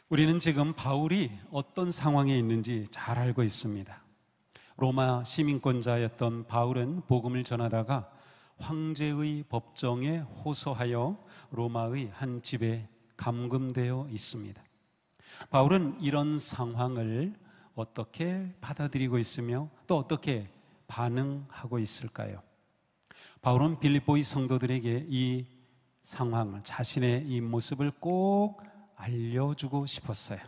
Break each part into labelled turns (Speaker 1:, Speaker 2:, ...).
Speaker 1: 우리는 지금 바울이 어떤 상황에 있는지 잘 알고 있습니다. 로마 시민권자였던 바울은 복음을 전하다가 황제의 법정에 호소하여 로마의 한 집에 감금되어 있습니다. 바울은 이런 상황을 어떻게 받아들이고 있으며 또 어떻게 반응하고 있을까요? 바울은 빌립보의 성도들에게 이 상황을, 자신의 이 모습을 꼭 알려주고 싶었어요.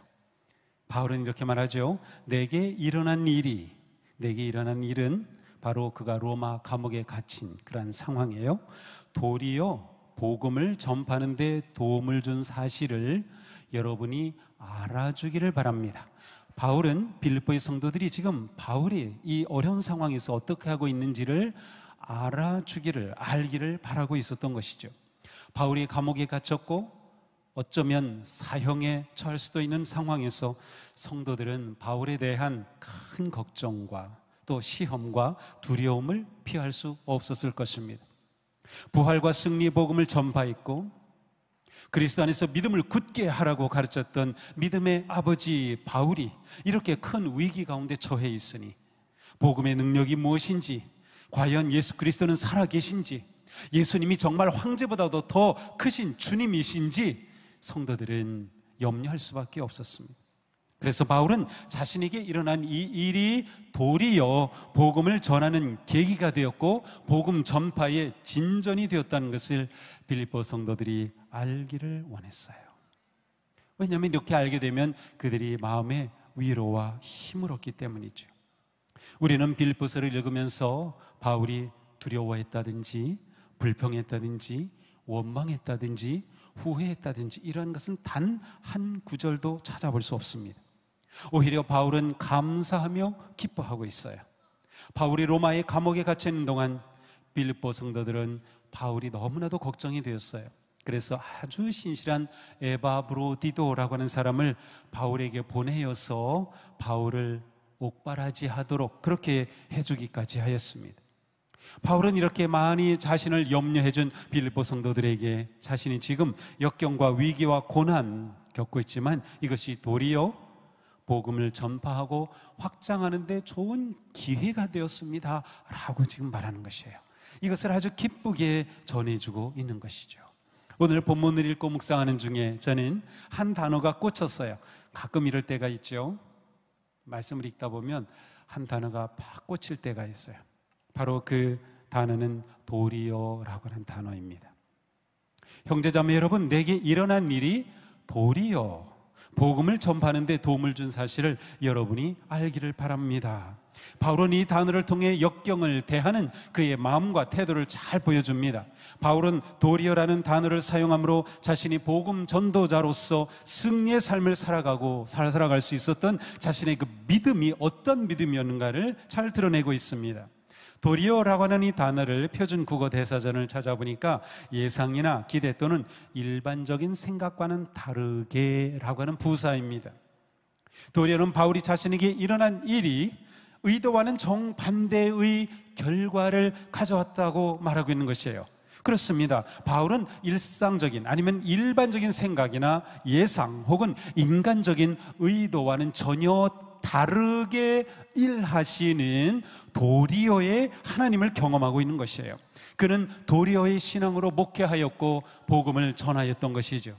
Speaker 1: 바울은 이렇게 말하죠. 내게 일어난 일은 바로 그가 로마 감옥에 갇힌 그러한 상황이에요. 도리어 복음을 전파하는 데 도움을 준 사실을 여러분이 알아주기를 바랍니다. 바울은 빌립보의 성도들이 지금 바울이 이 어려운 상황에서 어떻게 하고 있는지를 알기를 바라고 있었던 것이죠. 바울이 감옥에 갇혔고 어쩌면 사형에 처할 수도 있는 상황에서 성도들은 바울에 대한 큰 걱정과 또 시험과 두려움을 피할 수 없었을 것입니다. 부활과 승리 복음을 전파했고 그리스도 안에서 믿음을 굳게 하라고 가르쳤던 믿음의 아버지 바울이 이렇게 큰 위기 가운데 처해 있으니 복음의 능력이 무엇인지, 과연 예수 그리스도는 살아계신지, 예수님이 정말 황제보다도 더 크신 주님이신지 성도들은 염려할 수밖에 없었습니다. 그래서 바울은 자신에게 일어난 이 일이 도리어 복음을 전하는 계기가 되었고 복음 전파의 진전이 되었다는 것을 빌립보 성도들이 알기를 원했어요. 왜냐하면 이렇게 알게 되면 그들이 마음에 위로와 힘을 얻기 때문이죠. 우리는 빌립보서를 읽으면서 바울이 두려워했다든지 불평했다든지 원망했다든지 후회했다든지 이런 것은 단 한 구절도 찾아볼 수 없습니다. 오히려 바울은 감사하며 기뻐하고 있어요. 바울이 로마의 감옥에 갇혀 있는 동안 빌립보 성도들은 바울이 너무나도 걱정이 되었어요. 그래서 아주 신실한 에바브로디도라고 하는 사람을 바울에게 보내어서 바울을 옥바라지하도록 그렇게 해주기까지 하였습니다. 바울은 이렇게 많이 자신을 염려해준 빌립보 성도들에게 자신이 지금 역경과 위기와 고난 겪고 있지만 이것이 도리어 복음을 전파하고 확장하는 데 좋은 기회가 되었습니다 라고 지금 말하는 것이에요. 이것을 아주 기쁘게 전해주고 있는 것이죠. 오늘 본문을 읽고 묵상하는 중에 저는 한 단어가 꽂혔어요. 가끔 이럴 때가 있죠. 말씀을 읽다 보면 한 단어가 팍 꽂힐 때가 있어요. 바로 그 단어는 도리어라고 하는 단어입니다. 형제자매 여러분, 내게 일어난 일이 도리어 복음을 전파하는 데 도움을 준 사실을 여러분이 알기를 바랍니다. 바울은 이 단어를 통해 역경을 대하는 그의 마음과 태도를 잘 보여줍니다. 바울은 도리어라는 단어를 사용함으로 자신이 복음 전도자로서 승리의 삶을 살아갈 수 있었던 자신의 그 믿음이 어떤 믿음이었는가를 잘 드러내고 있습니다. 도리어라고 하는 이 단어를 표준 국어 대사전을 찾아보니까 예상이나 기대 또는 일반적인 생각과는 다르게라고 하는 부사입니다. 도리어는 바울이 자신에게 일어난 일이 의도와는 정반대의 결과를 가져왔다고 말하고 있는 것이에요. 그렇습니다. 바울은 일상적인 아니면 일반적인 생각이나 예상 혹은 인간적인 의도와는 전혀 다르게 일하시는 도리어의 하나님을 경험하고 있는 것이에요. 그는 도리어의 신앙으로 목회하였고 복음을 전하였던 것이죠.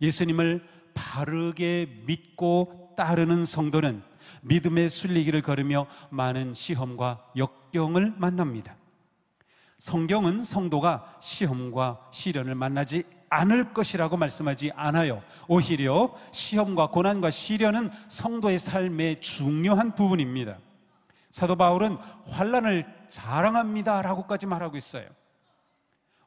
Speaker 1: 예수님을 바르게 믿고 따르는 성도는 믿음의 순리길을 걸으며 많은 시험과 역경을 만납니다. 성경은 성도가 시험과 시련을 만나지 않을 것이라고 말씀하지 않아요. 오히려 시험과 고난과 시련은 성도의 삶의 중요한 부분입니다. 사도 바울은 환난을 자랑합니다 라고까지 말하고 있어요.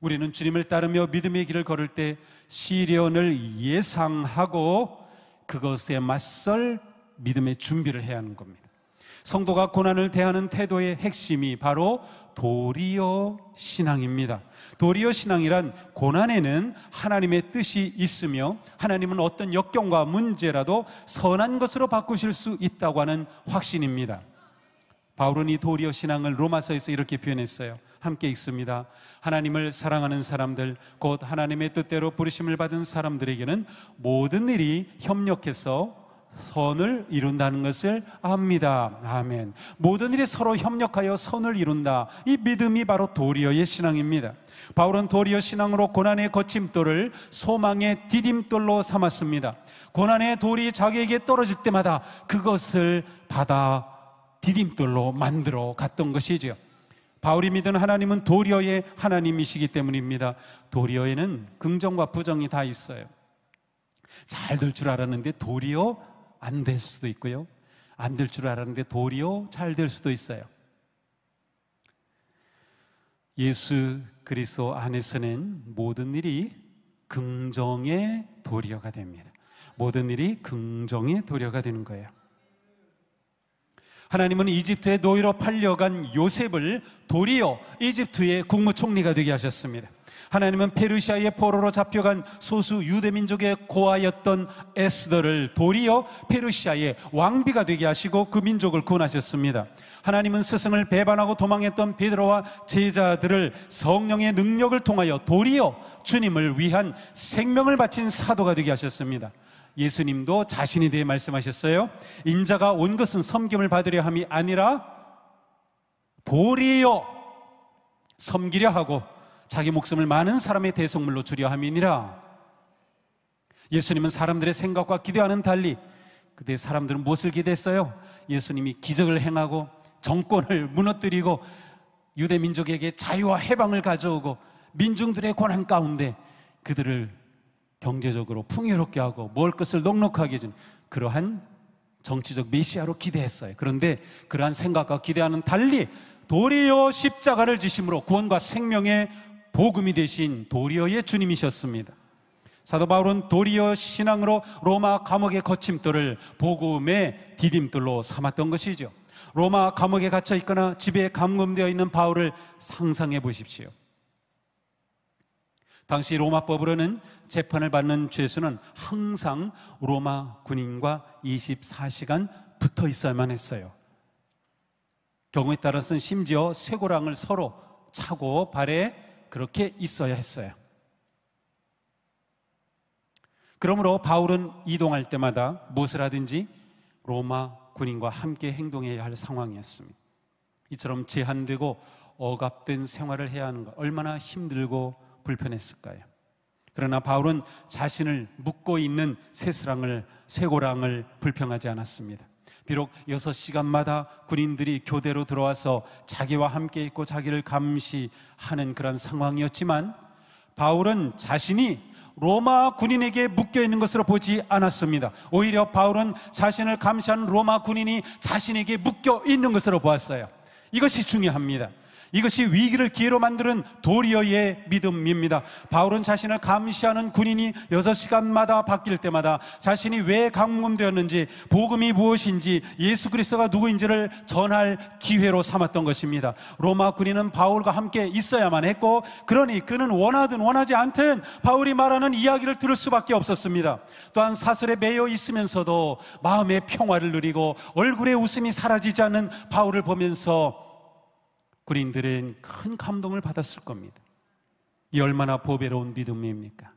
Speaker 1: 우리는 주님을 따르며 믿음의 길을 걸을 때 시련을 예상하고 그것에 맞설 믿음의 준비를 해야 하는 겁니다. 성도가 고난을 대하는 태도의 핵심이 바로 도리어 신앙입니다. 도리어 신앙이란 고난에는 하나님의 뜻이 있으며 하나님은 어떤 역경과 문제라도 선한 것으로 바꾸실 수 있다고 하는 확신입니다. 바울은 이 도리어 신앙을 로마서에서 이렇게 표현했어요. 함께 읽습니다. 하나님을 사랑하는 사람들, 곧 하나님의 뜻대로 부르심을 받은 사람들에게는 모든 일이 협력해서 선을 이룬다는 것을 압니다. 아멘. 모든 일이 서로 협력하여 선을 이룬다. 이 믿음이 바로 도리어의 신앙입니다. 바울은 도리어 신앙으로 고난의 거침돌을 소망의 디딤돌로 삼았습니다. 고난의 돌이 자기에게 떨어질 때마다 그것을 받아 디딤돌로 만들어 갔던 것이죠. 바울이 믿은 하나님은 도리어의 하나님이시기 때문입니다. 도리어에는 긍정과 부정이 다 있어요. 잘 될 줄 알았는데 도리어 안 될 수도 있고요, 안 될 줄 알았는데 도리어 잘 될 수도 있어요. 예수 그리스도 안에서는 모든 일이 긍정의 도리어가 됩니다. 모든 일이 긍정의 도리어가 되는 거예요. 하나님은 이집트의 노예로 팔려간 요셉을 도리어 이집트의 국무총리가 되게 하셨습니다. 하나님은 페르시아의 포로로 잡혀간 소수 유대민족의 고아였던 에스더를 도리어 페르시아의 왕비가 되게 하시고 그 민족을 구원하셨습니다. 하나님은 스승을 배반하고 도망했던 베드로와 제자들을 성령의 능력을 통하여 도리어 주님을 위한 생명을 바친 사도가 되게 하셨습니다. 예수님도 자신에 대해 말씀하셨어요. 인자가 온 것은 섬김을 받으려 함이 아니라 도리어 섬기려 하고 자기 목숨을 많은 사람의 대속물로 주려 함이니라. 예수님은 사람들의 생각과 기대와는 달리 그때 사람들은 무엇을 기대했어요? 예수님이 기적을 행하고 정권을 무너뜨리고 유대 민족에게 자유와 해방을 가져오고 민중들의 고난 가운데 그들을 경제적으로 풍요롭게 하고 먹을 것을 넉넉하게 준 그러한 정치적 메시아로 기대했어요. 그런데 그러한 생각과 기대와는 달리 도리어 십자가를 지심으로 구원과 생명의 복음이 되신 도리어의 주님이셨습니다. 사도 바울은 도리어 신앙으로 로마 감옥의 거침돌을 복음의 디딤돌로 삼았던 것이죠. 로마 감옥에 갇혀 있거나 집에 감금되어 있는 바울을 상상해 보십시오. 당시 로마법으로는 재판을 받는 죄수는 항상 로마 군인과 24시간 붙어 있어야만 했어요. 경우에 따라서는 심지어 쇠고랑을 서로 차고 발에 그렇게 있어야 했어요. 그러므로 바울은 이동할 때마다 무엇을 하든지 로마 군인과 함께 행동해야 할 상황이었습니다. 이처럼 제한되고 억압된 생활을 해야 하는 것 얼마나 힘들고 불편했을까요? 그러나 바울은 자신을 묶고 있는 쇠고랑을 불평하지 않았습니다. 비록 6시간마다 군인들이 교대로 들어와서 자기와 함께 있고 자기를 감시하는 그런 상황이었지만 바울은 자신이 로마 군인에게 묶여 있는 것으로 보지 않았습니다. 오히려 바울은 자신을 감시하는 로마 군인이 자신에게 묶여 있는 것으로 보았어요. 이것이 중요합니다. 이것이 위기를 기회로 만드는 도리어의 믿음입니다. 바울은 자신을 감시하는 군인이 6시간마다 바뀔 때마다 자신이 왜 감금되었는지, 복음이 무엇인지, 예수 그리스도가 누구인지를 전할 기회로 삼았던 것입니다. 로마 군인은 바울과 함께 있어야만 했고, 그러니 그는 원하든 원하지 않든 바울이 말하는 이야기를 들을 수밖에 없었습니다. 또한 사슬에 매여 있으면서도 마음의 평화를 누리고 얼굴에 웃음이 사라지지 않는 바울을 보면서 군인들은 큰 감동을 받았을 겁니다. 이 얼마나 보배로운 믿음입니까?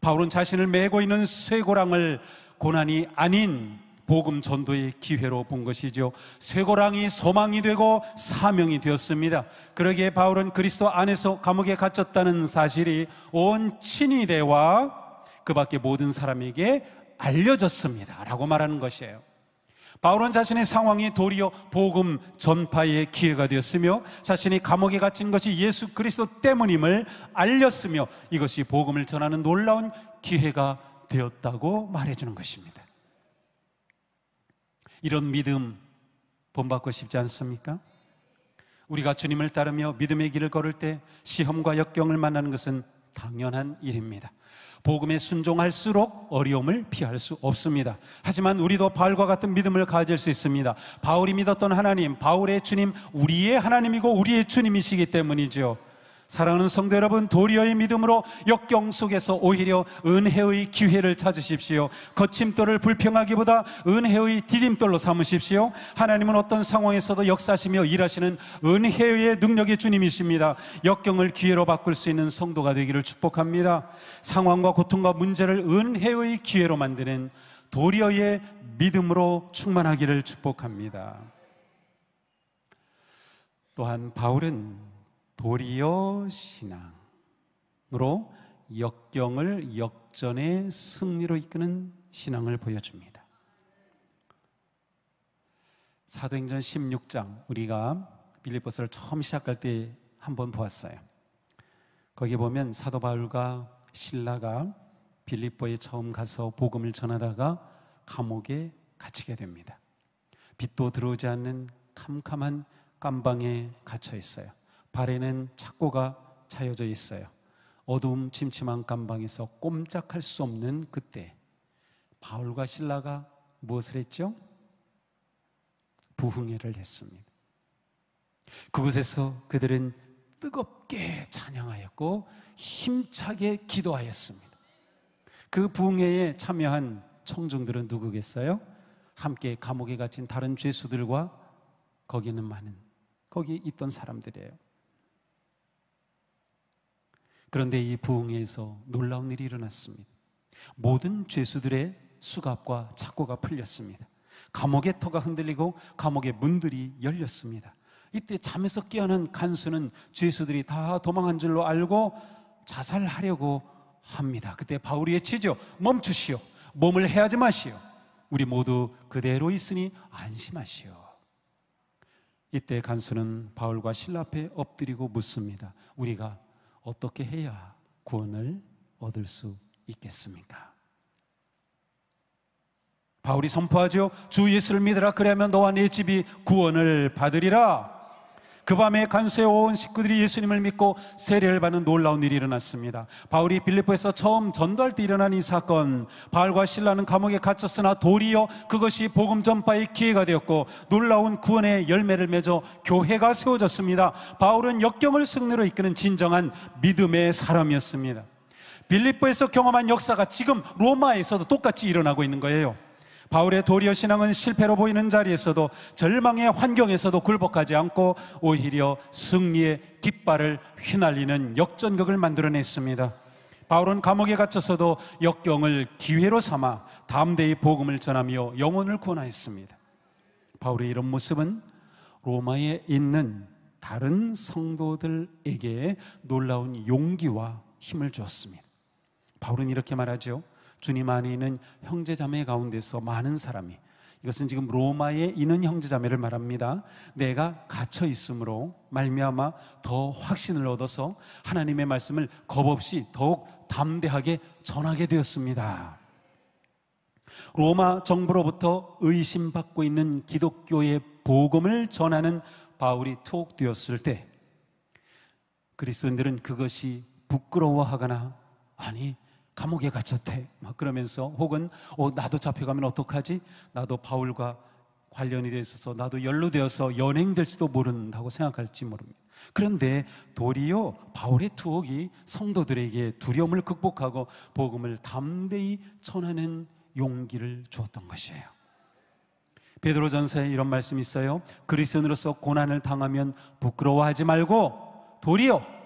Speaker 1: 바울은 자신을 메고 있는 쇠고랑을 고난이 아닌 복음 전도의 기회로 본 것이죠. 쇠고랑이 소망이 되고 사명이 되었습니다. 그러기에 바울은 그리스도 안에서 감옥에 갇혔다는 사실이 온 친위대와 그 밖에 모든 사람에게 알려졌습니다 라고 말하는 것이에요. 바울은 자신의 상황이 도리어 복음 전파의 기회가 되었으며 자신이 감옥에 갇힌 것이 예수 그리스도 때문임을 알렸으며 이것이 복음을 전하는 놀라운 기회가 되었다고 말해주는 것입니다. 이런 믿음 본받고 싶지 않습니까? 우리가 주님을 따르며 믿음의 길을 걸을 때 시험과 역경을 만나는 것은 당연한 일입니다. 복음에 순종할수록 어려움을 피할 수 없습니다. 하지만 우리도 바울과 같은 믿음을 가질 수 있습니다. 바울이 믿었던 하나님, 바울의 주님, 우리의 하나님이고 우리의 주님이시기 때문이죠. 사랑하는 성도 여러분, 도리어의 믿음으로 역경 속에서 오히려 은혜의 기회를 찾으십시오. 거침돌을 불평하기보다 은혜의 디딤돌로 삼으십시오. 하나님은 어떤 상황에서도 역사하시며 일하시는 은혜의 능력의 주님이십니다. 역경을 기회로 바꿀 수 있는 성도가 되기를 축복합니다. 상황과 고통과 문제를 은혜의 기회로 만드는 도리어의 믿음으로 충만하기를 축복합니다. 또한 바울은 도리어 신앙으로 역경을 역전의 승리로 이끄는 신앙을 보여줍니다. 사도행전 16장, 우리가 빌립보서를 처음 시작할 때 한번 보았어요. 거기 보면 사도 바울과 실라가 빌립보에 처음 가서 복음을 전하다가 감옥에 갇히게 됩니다. 빛도 들어오지 않는 캄캄한 깜방에 갇혀 있어요. 발에는 착고가 차여져 있어요. 어두움 침침한 깜방에서 꼼짝할 수 없는 그때 바울과 실라가 무엇을 했죠? 부흥회를 했습니다. 그곳에서 그들은 뜨겁게 찬양하였고 힘차게 기도하였습니다. 그 부흥회에 참여한 청중들은 누구겠어요? 함께 감옥에 갇힌 다른 죄수들과 거기는 많은, 거기 있던 사람들이에요. 그런데 이 부흥회에서 놀라운 일이 일어났습니다. 모든 죄수들의 수갑과 착고가 풀렸습니다. 감옥의 터가 흔들리고 감옥의 문들이 열렸습니다. 이때 잠에서 깨어난 간수는 죄수들이 다 도망한 줄로 알고 자살하려고 합니다. 그때 바울이 외치죠. 멈추시오. 몸을 해하지 마시오. 우리 모두 그대로 있으니 안심하시오. 이때 간수는 바울과 실라 앞에 엎드리고 묻습니다. 우리가 어떻게 해야 구원을 얻을 수 있겠습니까? 바울이 선포하죠. 주 예수를 믿으라. 그리하면 너와 네 집이 구원을 받으리라. 그 밤에 간수의 온 식구들이 예수님을 믿고 세례를 받는 놀라운 일이 일어났습니다. 바울이 빌립보에서 처음 전도할 때 일어난 이 사건, 바울과 실라는 감옥에 갇혔으나 도리어 그것이 복음 전파의 기회가 되었고 놀라운 구원의 열매를 맺어 교회가 세워졌습니다. 바울은 역경을 승리로 이끄는 진정한 믿음의 사람이었습니다. 빌립보에서 경험한 역사가 지금 로마에서도 똑같이 일어나고 있는 거예요. 바울의 도리어 신앙은 실패로 보이는 자리에서도 절망의 환경에서도 굴복하지 않고 오히려 승리의 깃발을 휘날리는 역전극을 만들어냈습니다. 바울은 감옥에 갇혀서도 역경을 기회로 삼아 담대히 복음을 전하며 영혼을 구원하였습니다. 바울의 이런 모습은 로마에 있는 다른 성도들에게 놀라운 용기와 힘을 주었습니다. 바울은 이렇게 말하죠. 주님 안에 있는 형제자매 가운데서 많은 사람이, 이것은 지금 로마에 있는 형제자매를 말합니다. 내가 갇혀 있으므로 말미암아 더 확신을 얻어서 하나님의 말씀을 겁없이 더욱 담대하게 전하게 되었습니다. 로마 정부로부터 의심받고 있는 기독교의 복음을 전하는 바울이 투옥되었을 때 그리스도인들은 그것이 부끄러워하거나 아니 감옥에 갇혔대 막 그러면서 혹은 나도 잡혀가면 어떡하지? 나도 바울과 관련이 되어 있어서 나도 연루되어서 연행될지도 모른다고 생각할지 모릅니다. 그런데 도리어 바울의 투옥이 성도들에게 두려움을 극복하고 복음을 담대히 전하는 용기를 주었던 것이에요. 베드로전서에 이런 말씀이 있어요. 그리스도인으로서 고난을 당하면 부끄러워하지 말고 도리어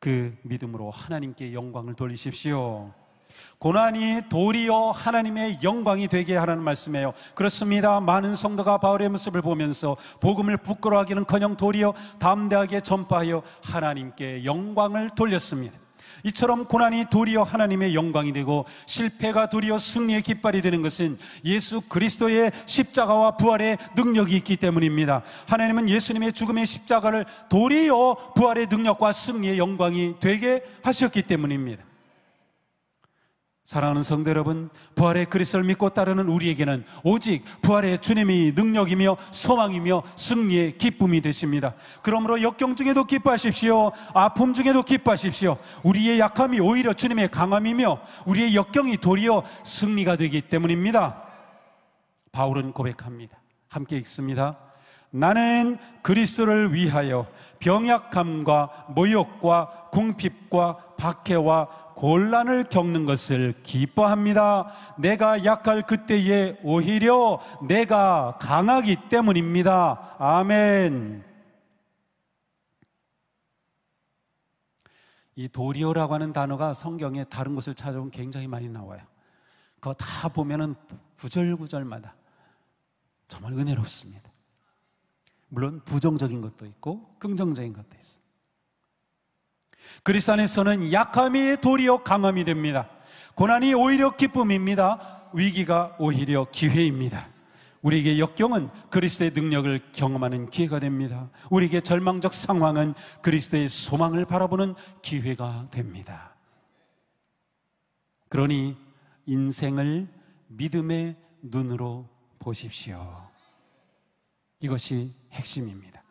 Speaker 1: 그 믿음으로 하나님께 영광을 돌리십시오. 고난이 도리어 하나님의 영광이 되게 하라는 말씀이에요. 그렇습니다. 많은 성도가 바울의 모습을 보면서 복음을 부끄러워하기는커녕 도리어 담대하게 전파하여 하나님께 영광을 돌렸습니다. 이처럼 고난이 도리어 하나님의 영광이 되고 실패가 도리어 승리의 깃발이 되는 것은 예수 그리스도의 십자가와 부활의 능력이 있기 때문입니다. 하나님은 예수님의 죽음의 십자가를 도리어 부활의 능력과 승리의 영광이 되게 하셨기 때문입니다. 사랑하는 성도 여러분, 부활의 그리스도를 믿고 따르는 우리에게는 오직 부활의 주님이 능력이며 소망이며 승리의 기쁨이 되십니다. 그러므로 역경 중에도 기뻐하십시오. 아픔 중에도 기뻐하십시오. 우리의 약함이 오히려 주님의 강함이며 우리의 역경이 도리어 승리가 되기 때문입니다. 바울은 고백합니다. 함께 읽습니다. 나는 그리스도를 위하여 병약함과 모욕과 궁핍과 박해와 곤란을 겪는 것을 기뻐합니다. 내가 약할 그때에 오히려 내가 강하기 때문입니다. 아멘. 이 도리어라고 하는 단어가 성경에 다른 곳을 찾아보면 굉장히 많이 나와요. 그거 다 보면은 구절구절마다 정말 은혜롭습니다. 물론 부정적인 것도 있고 긍정적인 것도 있어요. 그리스도 안에서는 약함이 도리어 강함이 됩니다. 고난이 오히려 기쁨입니다. 위기가 오히려 기회입니다. 우리에게 역경은 그리스도의 능력을 경험하는 기회가 됩니다. 우리에게 절망적 상황은 그리스도의 소망을 바라보는 기회가 됩니다. 그러니 인생을 믿음의 눈으로 보십시오. 이것이 핵심입니다.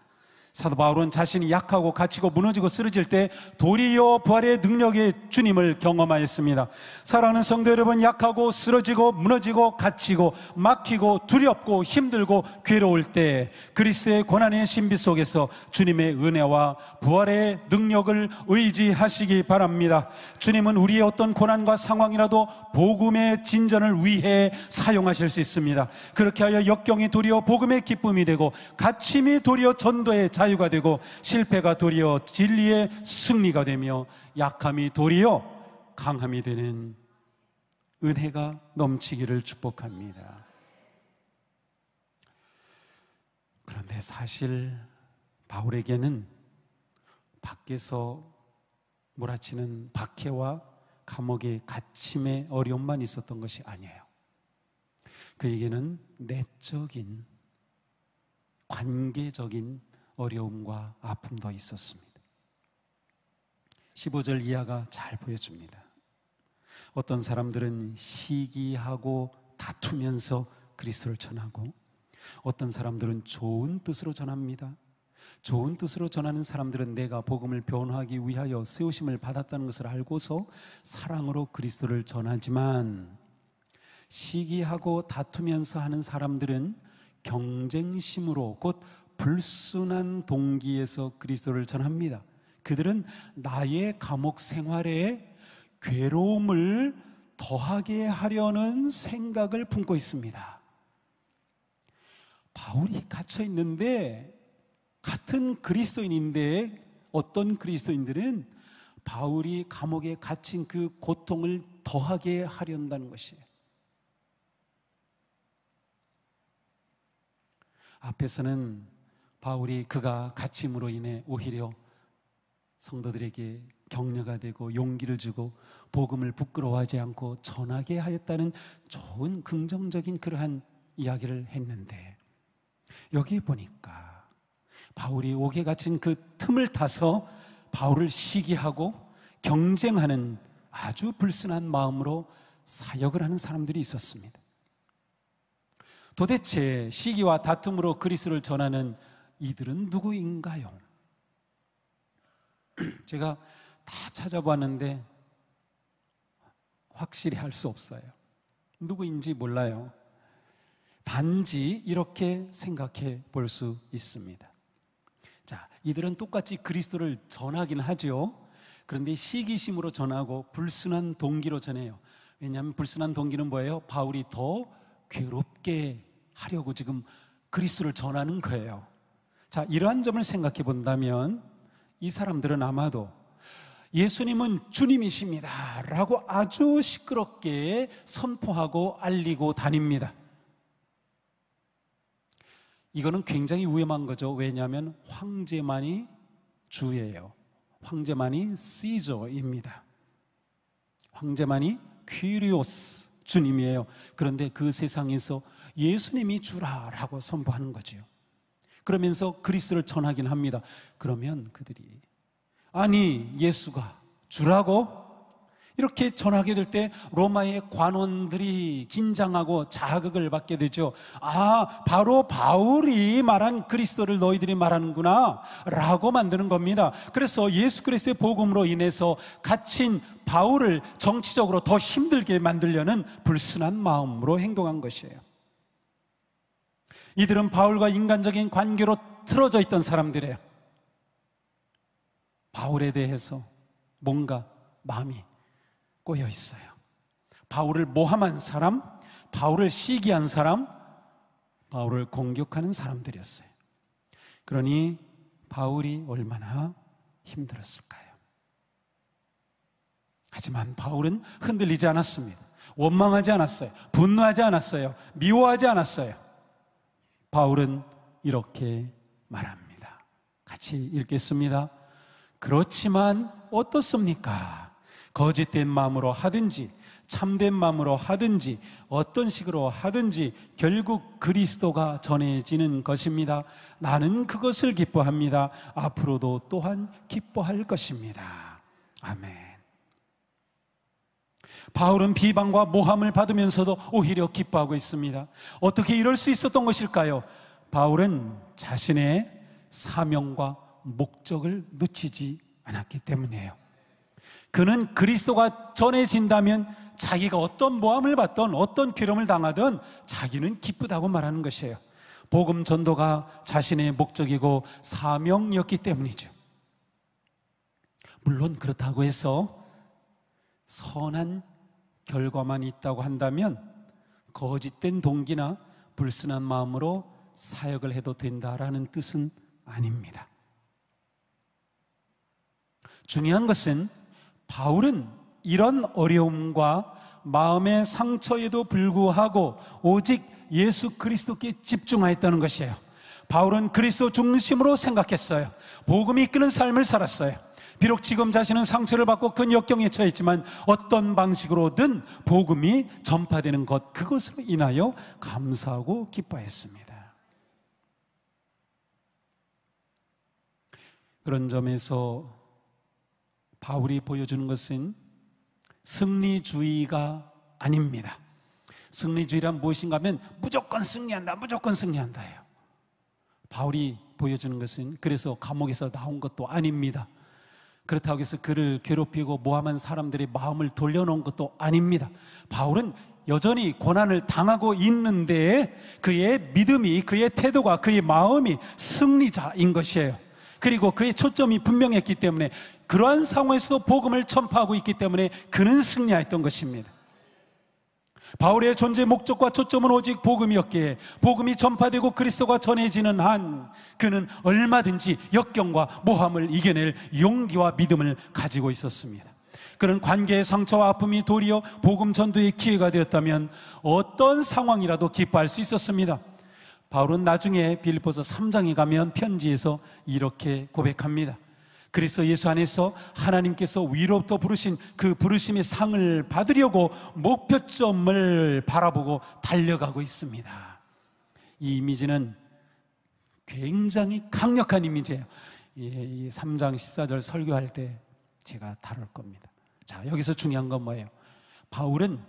Speaker 1: 사도 바울은 자신이 약하고 갇히고 무너지고 쓰러질 때 도리어 부활의 능력의 주님을 경험하였습니다. 사랑하는 성도 여러분, 약하고 쓰러지고 무너지고 갇히고 막히고 두렵고 힘들고 괴로울 때 그리스도의 고난의 신비 속에서 주님의 은혜와 부활의 능력을 의지하시기 바랍니다. 주님은 우리의 어떤 고난과 상황이라도 복음의 진전을 위해 사용하실 수 있습니다. 그렇게 하여 역경이 도리어 복음의 기쁨이 되고 갇힘이 도리어 전도의 자유가 되고 실패가 도리어 진리의 승리가 되며 약함이 도리어 강함이 되는 은혜가 넘치기를 축복합니다. 그런데 사실 바울에게는 밖에서 몰아치는 박해와 감옥의 갇힘의 어려움만 있었던 것이 아니에요. 그에게는 내적인 관계적인 어려움과 아픔도 있었습니다. 15절 이하가 잘 보여줍니다. 어떤 사람들은 시기하고 다투면서 그리스도를 전하고 어떤 사람들은 좋은 뜻으로 전합니다. 좋은 뜻으로 전하는 사람들은 내가 복음을 변호하기 위하여 세우심을 받았다는 것을 알고서 사랑으로 그리스도를 전하지만, 시기하고 다투면서 하는 사람들은 경쟁심으로 곧 불순한 동기에서 그리스도를 전합니다. 그들은 나의 감옥 생활에 괴로움을 더하게 하려는 생각을 품고 있습니다. 바울이 갇혀 있는데, 같은 그리스도인인데 어떤 그리스도인들은 바울이 감옥에 갇힌 그 고통을 더하게 하려는 것이에요. 앞에서는 바울이 그가 갇힘으로 인해 오히려 성도들에게 격려가 되고 용기를 주고 복음을 부끄러워하지 않고 전하게 하였다는 좋은 긍정적인 그러한 이야기를 했는데, 여기 보니까 바울이 옥에 갇힌 그 틈을 타서 바울을 시기하고 경쟁하는 아주 불순한 마음으로 사역을 하는 사람들이 있었습니다. 도대체 시기와 다툼으로 그리스도를 전하는 이들은 누구인가요? 제가 다 찾아봤는데 확실히 할 수 없어요. 누구인지 몰라요. 단지 이렇게 생각해 볼 수 있습니다. 자, 이들은 똑같이 그리스도를 전하긴 하죠. 그런데 시기심으로 전하고 불순한 동기로 전해요. 왜냐하면 불순한 동기는 뭐예요? 바울이 더 괴롭게 하려고 지금 그리스도를 전하는 거예요. 자, 이러한 점을 생각해 본다면 이 사람들은 아마도 예수님은 주님이십니다 라고 아주 시끄럽게 선포하고 알리고 다닙니다. 이거는 굉장히 위험한 거죠. 왜냐하면 황제만이 주예요. 황제만이 시저입니다. 황제만이 퀴리오스, 주님이에요. 그런데 그 세상에서 예수님이 주라라고 선포하는 거죠. 그러면서 그리스도를 전하긴 합니다. 그러면 그들이 아니 예수가 주라고 이렇게 전하게 될 때 로마의 관원들이 긴장하고 자극을 받게 되죠. 아, 바로 바울이 말한 그리스도를 너희들이 말하는구나 라고 만드는 겁니다. 그래서 예수 그리스도의 복음으로 인해서 갇힌 바울을 정치적으로 더 힘들게 만들려는 불순한 마음으로 행동한 것이에요. 이들은 바울과 인간적인 관계로 틀어져 있던 사람들이에요. 바울에 대해서 뭔가 마음이 꼬여 있어요. 바울을 모함한 사람, 바울을 시기한 사람, 바울을 공격하는 사람들이었어요. 그러니 바울이 얼마나 힘들었을까요? 하지만 바울은 흔들리지 않았습니다. 원망하지 않았어요. 분노하지 않았어요. 미워하지 않았어요. 바울은 이렇게 말합니다. 같이 읽겠습니다. 그렇지만 어떻습니까? 거짓된 마음으로 하든지 참된 마음으로 하든지 어떤 식으로 하든지 결국 그리스도가 전해지는 것입니다. 나는 그것을 기뻐합니다. 앞으로도 또한 기뻐할 것입니다. 아멘. 바울은 비방과 모함을 받으면서도 오히려 기뻐하고 있습니다. 어떻게 이럴 수 있었던 것일까요? 바울은 자신의 사명과 목적을 놓치지 않았기 때문이에요. 그는 그리스도가 전해진다면 자기가 어떤 모함을 받던 어떤 괴로움을 당하든 자기는 기쁘다고 말하는 것이에요. 복음 전도가 자신의 목적이고 사명이었기 때문이죠. 물론 그렇다고 해서 선한 결과만 있다고 한다면 거짓된 동기나 불순한 마음으로 사역을 해도 된다라는 뜻은 아닙니다. 중요한 것은 바울은 이런 어려움과 마음의 상처에도 불구하고 오직 예수 그리스도께 집중하였다는 것이에요. 바울은 그리스도 중심으로 생각했어요. 복음이 이끄는 삶을 살았어요. 비록 지금 자신은 상처를 받고 큰 역경에 처했지만 어떤 방식으로든 복음이 전파되는 것, 그것으로 인하여 감사하고 기뻐했습니다. 그런 점에서 바울이 보여주는 것은 승리주의가 아닙니다. 승리주의란 무엇인가 하면 무조건 승리한다, 무조건 승리한다예요. 바울이 보여주는 것은 그래서 감옥에서 나온 것도 아닙니다. 그렇다고 해서 그를 괴롭히고 모함한 사람들의 마음을 돌려놓은 것도 아닙니다. 바울은 여전히 고난을 당하고 있는데 그의 믿음이, 그의 태도가, 그의 마음이 승리자인 것이에요. 그리고 그의 초점이 분명했기 때문에 그러한 상황에서도 복음을 전파하고 있기 때문에 그는 승리했던 것입니다. 바울의 존재 목적과 초점은 오직 복음이었기에 복음이 전파되고 그리스도가 전해지는 한 그는 얼마든지 역경과 모함을 이겨낼 용기와 믿음을 가지고 있었습니다. 그런 관계의 상처와 아픔이 도리어 복음 전도의 기회가 되었다면 어떤 상황이라도 기뻐할 수 있었습니다. 바울은 나중에 빌립보서 3장에 가면 편지에서 이렇게 고백합니다. 그리스도 예수 안에서 하나님께서 위로부터 부르신 그 부르심의 상을 받으려고 목표점을 바라보고 달려가고 있습니다. 이 이미지는 굉장히 강력한 이미지예요. 이 3장 14절 설교할 때 제가 다룰 겁니다. 자, 여기서 중요한 건 뭐예요? 바울은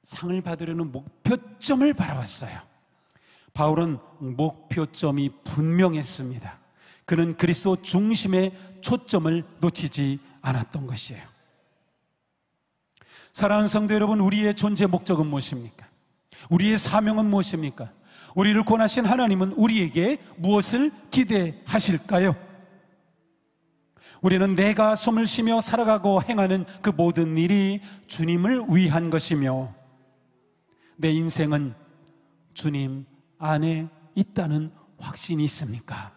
Speaker 1: 상을 받으려는 목표점을 바라봤어요. 바울은 목표점이 분명했습니다. 그는 그리스도 중심의 초점을 놓치지 않았던 것이에요. 사랑하는 성도 여러분, 우리의 존재 목적은 무엇입니까? 우리의 사명은 무엇입니까? 우리를 권하신 하나님은 우리에게 무엇을 기대하실까요? 우리는 내가 숨을 쉬며 살아가고 행하는 그 모든 일이 주님을 위한 것이며 내 인생은 주님 안에 있다는 확신이 있습니까?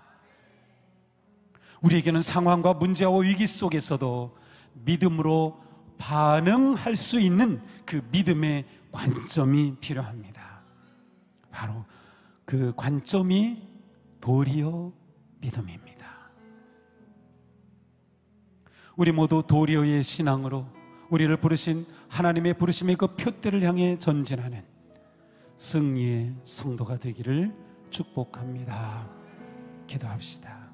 Speaker 1: 우리에게는 상황과 문제와 위기 속에서도 믿음으로 반응할 수 있는 그 믿음의 관점이 필요합니다. 바로 그 관점이 도리어 믿음입니다. 우리 모두 도리어의 신앙으로 우리를 부르신 하나님의 부르심의 그 표대를 향해 전진하는 승리의 성도가 되기를 축복합니다. 기도합시다.